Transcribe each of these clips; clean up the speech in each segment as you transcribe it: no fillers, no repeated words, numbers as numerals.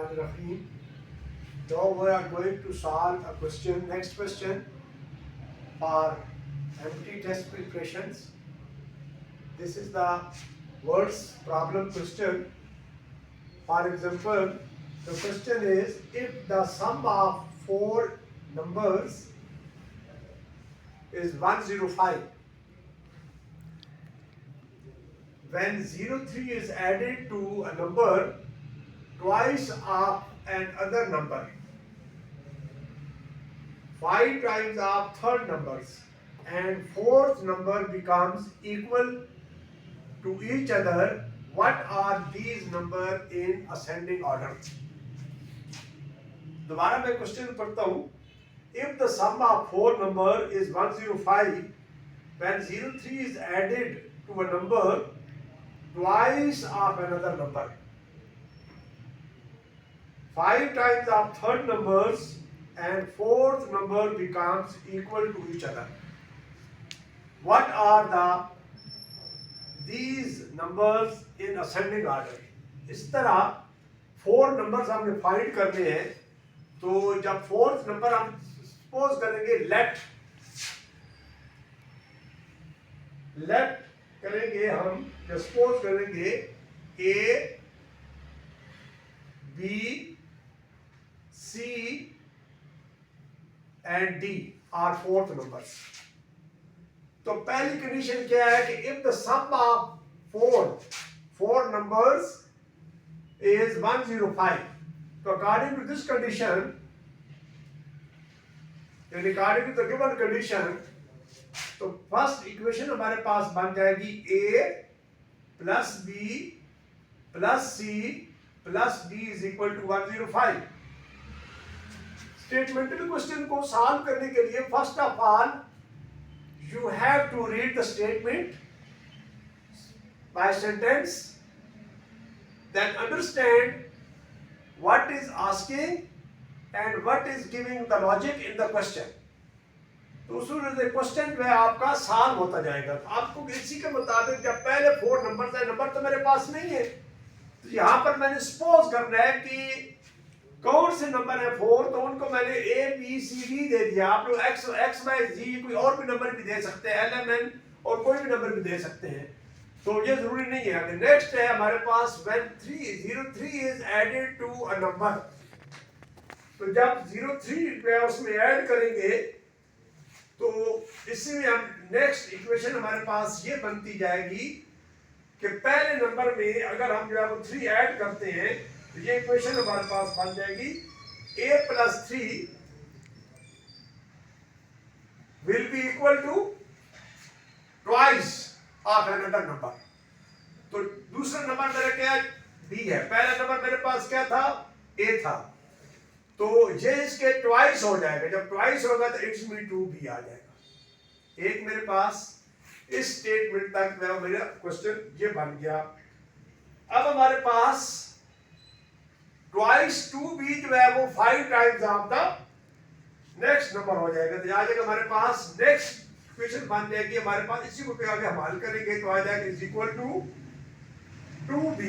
Bismillahirrahmanirrahim. Now we are going to solve a question, next question for empty test preparations. This is the words problem question. For example, the question is if the sum of four numbers is 105, when 03 is added to a number twice of another number, 5 times of third numbers, and fourth number becomes equal to each other, what are these numbers in ascending order? दोबारा मैं question पढ़ता हूं. If the sum of four number is 105, when 03 is added to a number twice of another number, 5 times of third numbers, and fourth number becomes equal to each other, what are these numbers in ascending order? इस तरह four numbers हमने find करने हैं. तो जब fourth number हम suppose करेंगे let करेंगे, हम सपोज करेंगे A B C and D are fourth numbers. तो पहली कंडीशन क्या है कि if the sum of four numbers is 105, तो अकॉर्डिंग टू दिस कंडीशन, यानी according to the given condition, तो फर्स्ट इक्वेशन हमारे पास बन जाएगी A plus B plus C plus D is equal to 105. स्टेटमेंटल क्वेश्चन को सॉल्व करने के लिए first of all you have to read the statement by sentence, then understand what is asking and what is giving the logic in the question. तो उस question में आपका solve होता जाएगा. आपको इसी के मुताबिक जब पहले फोर नंबर है, नंबर तो मेरे पास नहीं है, तो यहाँ पर मैंने सपोज करना है कि कौन से नंबर है फोर, तो उनको मैंने ए बी सी डी दे दिया. आप लोग एक्स वाई जी कोई और भी नंबर भी दे सकते हैं, एल एम एन और कोई भी नंबर भी दे सकते हैं, तो ये जरूरी नहीं है. नेक्स्ट है हमारे पास when 03 is added to a number, तो जब 03 पे उसमें ऐड करेंगे तो इसमें हम नेक्स्ट इक्वेशन हमारे पास ये बनती जाएगी कि पहले नंबर में अगर हम जो है 3 ऐड करते हैं तो ये इक्वेशन हमारे पास बन जाएगी a plus 3 will be equal to twice of another number. तो दूसरा नंबर मेरा क्या है, b है. पहला नंबर मेरे पास क्या था, a था, तो ये इसके ट्वाइस हो जाएगा. जब ट्वाइस होगा तो इट्स मी 2b आ जाएगा. एक मेरे पास इस स्टेटमेंट तक मेरा क्वेश्चन ये बन गया. अब हमारे पास ट्वाइस 2b जो है वो 5 times of the next number हो जाएगा. तो आ जाएगा हमारे पास नेक्स्ट इक्वेशन बन जाएगी हमारे पास. इसी को आगे हम हल करेंगे तो आ जाएगा इज इक्वल टू 2b.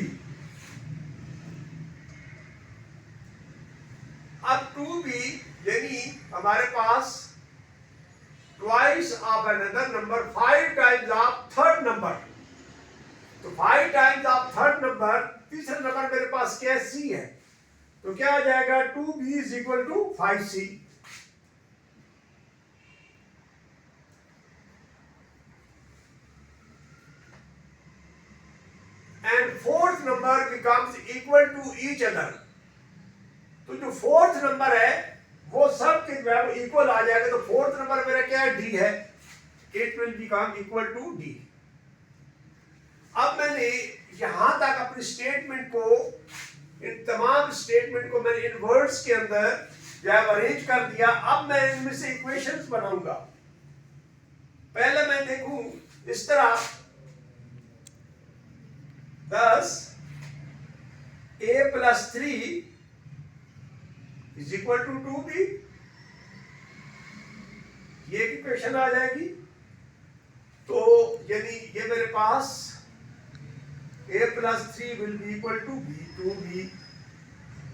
अब 2b यानी हमारे पास twice of another number 5 times of third number. तो 5 टाइम्स ऑफ थर्ड नंबर, तीसरा नंबर मेरे पास क्या है, c है, तो क्या आ जाएगा 2b is equal to 5c. And fourth number becomes equal to each other. तो जो फोर्थ नंबर है वो सब के जो है इक्वल आ जाएगा. तो फोर्थ नंबर मेरा क्या है, d है, it will become equal to d. अब मैंने यहां तक अपनी स्टेटमेंट को, इन तमाम स्टेटमेंट को मैंने इन वर्ड्स के अंदर जो है अरेंज कर दिया. अब मैं इनमें से इक्वेशंस बनाऊंगा. पहले मैं देखूं इस तरह 10 a plus 3 is equal to 2b. ये इक्वेशन आ जाएगी. तो यानी ये मेरे पास a plus 3 will be equal to b, 2b.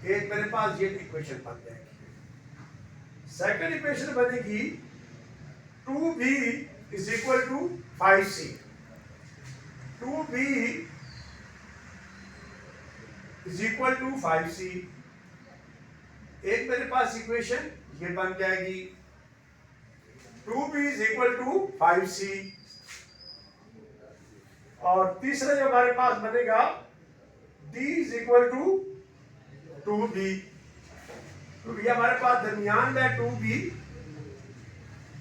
एक मेरे पास ये इक्वेशन बन जाएगी। सेकंड इक्वेशन बनेगी 2b is equal to 5c। 2b is equal to 5c। एक मेरे पास इक्वेशन ये बन जाएगी 2b is equal to 5c। और तीसरा जो हमारे पास बनेगा d is equal to 2b। तो ये हमारे पास दरमियान में 2b,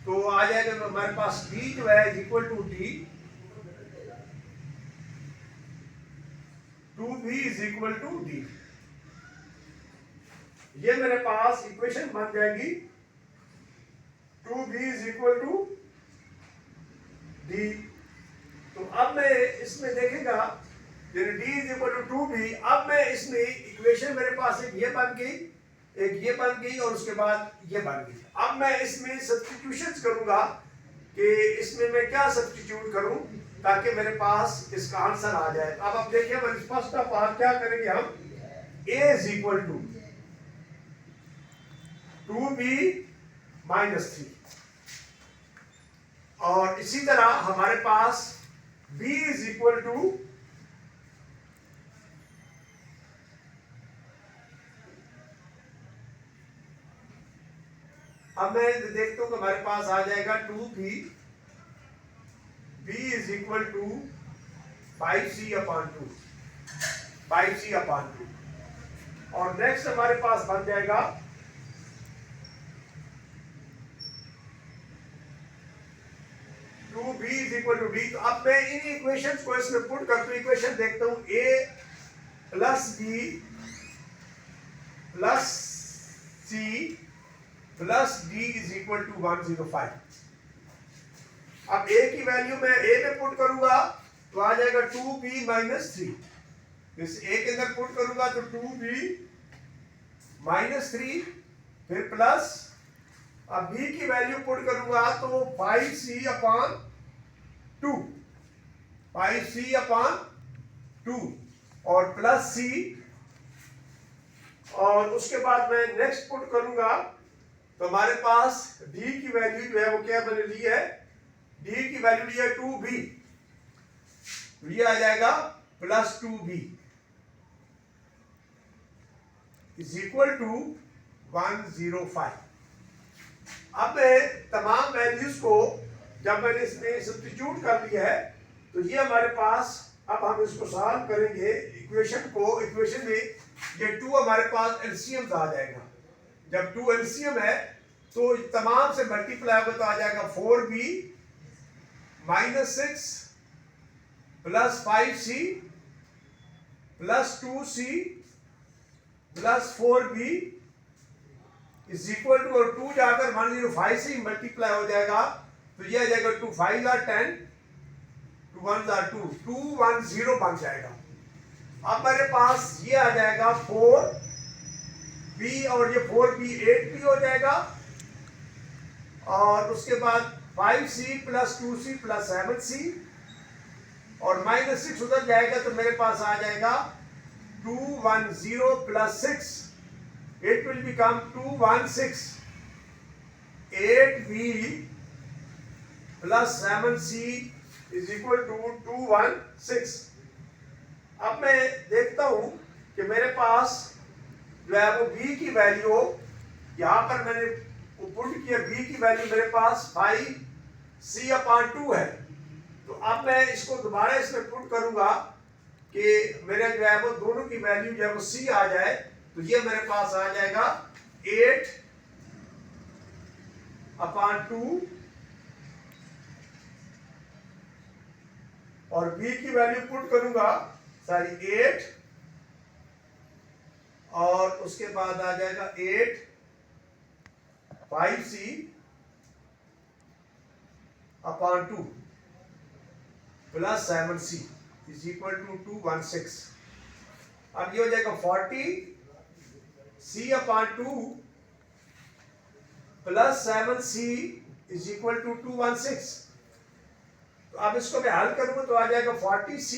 तो आ जाएगा हमारे पास d जो है is equal to d। 2b is equal to d। ये मेरे पास इक्वेशन बन जाएगी 2b is equal to d। तो अब मैं इसमें देखेगा d is equal to 2b। अब मैं इसमें इक्वेशन मेरे पास एक ये बन गई, एक ये बन गई और उसके बाद ये बन गई। अब मैं इसमें सब्स्टिट्यूशंस करूंगा कि इसमें मैं क्या सब्स्टिट्यूट करूं ताकि मेरे पास इसका आंसर आ जाए। अब आप देखिए फर्स्ट ऑफ ऑल क्या करेंगे हम, a is equal to 2b minus 3, और इसी तरह हमारे पास b इज इक्वल टू अब मैं देखता हूं कि हमारे पास आ जाएगा 2b, b is equal to 5c upon 2, 5c upon 2। और नेक्स्ट हमारे पास बन जाएगा 2b is equal to d। तो अब मैं इन इक्वेशंस को इसमें पुट करता हूं। इक्वेशन देखता हूं a plus b plus c plus d is equal to 105। अब a की वैल्यू मैं a में पुट करूंगा तो आ जाएगा 2b माइनस 3। इस a के अंदर पुट करूंगा तो 2b माइनस 3 फिर प्लस, अब b की वैल्यू पुट करूंगा तो 5c अपॉन 2, 5c अपॉन 2 और प्लस c, और उसके बाद मैं नेक्स्ट पुट करूंगा तो हमारे पास d की वैल्यू जो है वो क्या मैंने ली है, d की वैल्यू ली है 2b, ये आ जाएगा plus 2b is equal to 105। अब तमाम वैल्यूज को जब मैंने इसमें सब्स्टिट्यूट कर लिया है तो ये हमारे पास, अब हम इसको सॉल्व करेंगे इक्वेशन को। इक्वेशन में ये 2 हमारे पास एलसीएम आ जाएगा। जब 2 एलसीएम है तो तमाम से मल्टीप्लाई होगा तो आ जाएगा 4b minus 6 plus 5c plus 2c plus 4b is equal to, और 2 जाकर 105 से मल्टीप्लाई हो जाएगा तो ये आ जाएगा 2 5 are 10, 2 1 are 2, 210 बन जाएगा। अब मेरे पास ये आ जाएगा 4b और ये 4b 8b हो जाएगा, और उसके बाद 5c plus 2c plus 7c और माइनस 6 उधर जाएगा तो मेरे पास आ जाएगा 210 plus 6, it will become 216, 8b plus 7c is equal to 216। अब मैं देखता हूं कि मेरे पास जो है वो b की वैल्यू, यहां पर मैंने पुट किया b की वैल्यू मेरे पास 5c अपॉन 2 है। तो अब मैं इसको दोबारा इसमें पुट करूंगा कि मेरे जो है वो दोनों की वैल्यू जो है वो c आ जाए, तो ये मेरे पास आ जाएगा 8 अपॉन 2 और b की वैल्यू पुट करूंगा 8 और उसके बाद आ जाएगा 8 5c upon 2 plus 7c is equal to 216। अब ये हो जाएगा 40c upon 2 plus 7c is equal to 216। तो अब इसको मैं हल करूंगा तो आ जाएगा 40c,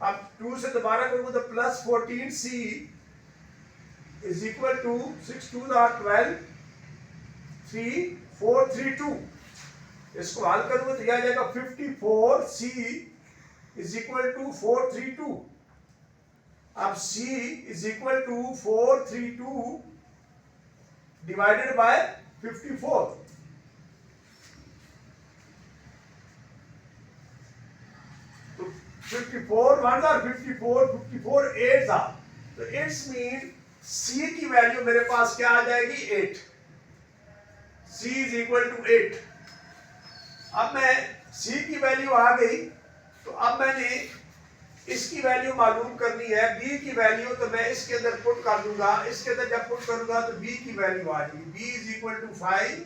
अब 2 से दोबारा करूंगा तो plus 14c is equal to 6 2 12 3 4 3 2। इसको हल करूंगा तो यह आ जाएगा 54c इज इक्वल टू 432। अब c इज इक्वल टू 432 डिवाइडेड बाय 54। तो 54 1 आर 54 54 8 आर। तो इट्स मीन c की वैल्यू मेरे पास क्या आ जाएगी 8। c is equal to 8। अब मैं c की वैल्यू आ गई तो अब मैंने इसकी वैल्यू मालूम करनी है b की वैल्यू। तो मैं इसके अंदर पुट कर दूंगा, इसके अंदर जब पुट करूंगा तो b की वैल्यू आ जाएगी b इज इक्वल टू 5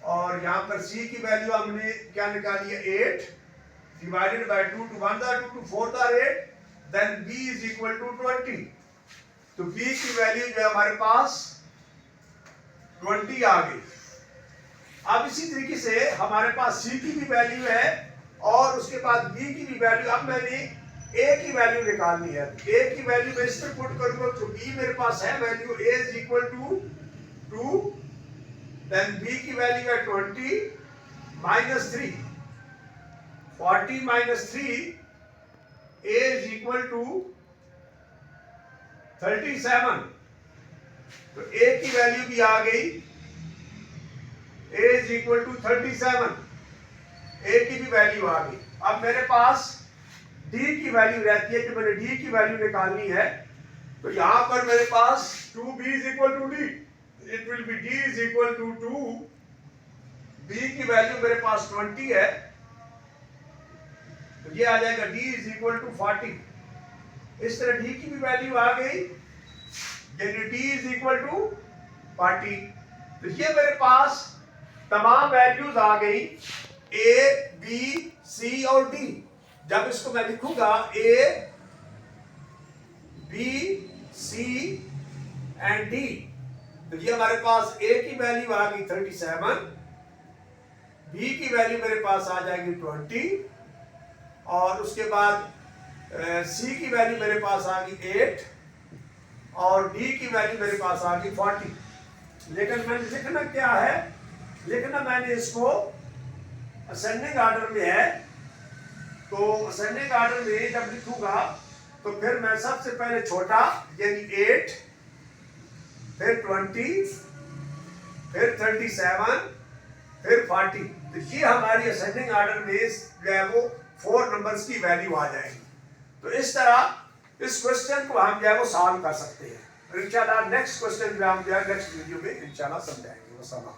और यहाँ पर c की वैल्यू हमने क्या निकाली है 8 divided by 2 to 1 2 to 4 8 then b is equal to 20। तो b की वैल्यू जो है हमारे पास 20 आ गई। अब इसी तरीके से हमारे पास c की भी वैल्यू है और उसके बाद b की भी वैल्यू। अब मैंने a की वैल्यू निकालनी है। a की वैल्यू मैं इस पर पुट करूंगा तो b मेरे पास है value a is equal to 2 then b की वैल्यू है 20 minus 3 40 minus 3 a is equal to 37। तो a की वैल्यू भी आ गई a is equal to 37। a की भी वैल्यू आ गई। अब मेरे पास d की वैल्यू रहती है कि मैंने d की वैल्यू निकालनी है। तो यहां पर मेरे पास 2b is equal to d, it will be d is equal to 2। b की वैल्यू मेरे पास 20 है तो ये आ जाएगा d इज इक्वल टू 40। इस तरह d की भी वैल्यू आ गई यानी d इज इक्वल टू 40। तो ये मेरे पास तमाम वैल्यूज आ गई a b c और d। जब इसको मैं लिखूंगा a b c and d तो ये हमारे पास a की वैल्यू आ गई 37, b की वैल्यू मेरे पास आ जाएगी 20 और उसके बाद c की वैल्यू मेरे पास आ गई 8 और d की वैल्यू मेरे पास आ गई 40। लेकिन मैंने लिखना क्या है, लिखना मैंने इसको असेंडिंग ऑर्डर में है। तो असेंडिंग ऑर्डर में जब लिखूंगा तो फिर मैं सबसे पहले छोटा यानी 8 फिर 20 फिर 37 फिर 40। तो ये हमारी असेंडिंग ऑर्डर में जो है वो 4 नंबर्स की वैल्यू आ जाएगी। तो इस तरह इस क्वेश्चन को हम जो है वो सॉल्व कर सकते हैं। इंशाल्लाह नेक्स्ट क्वेश्चन जो हम जो है नेक्स्ट वीडियो में इंशाल्लाह समझाएंगे। वसलाम।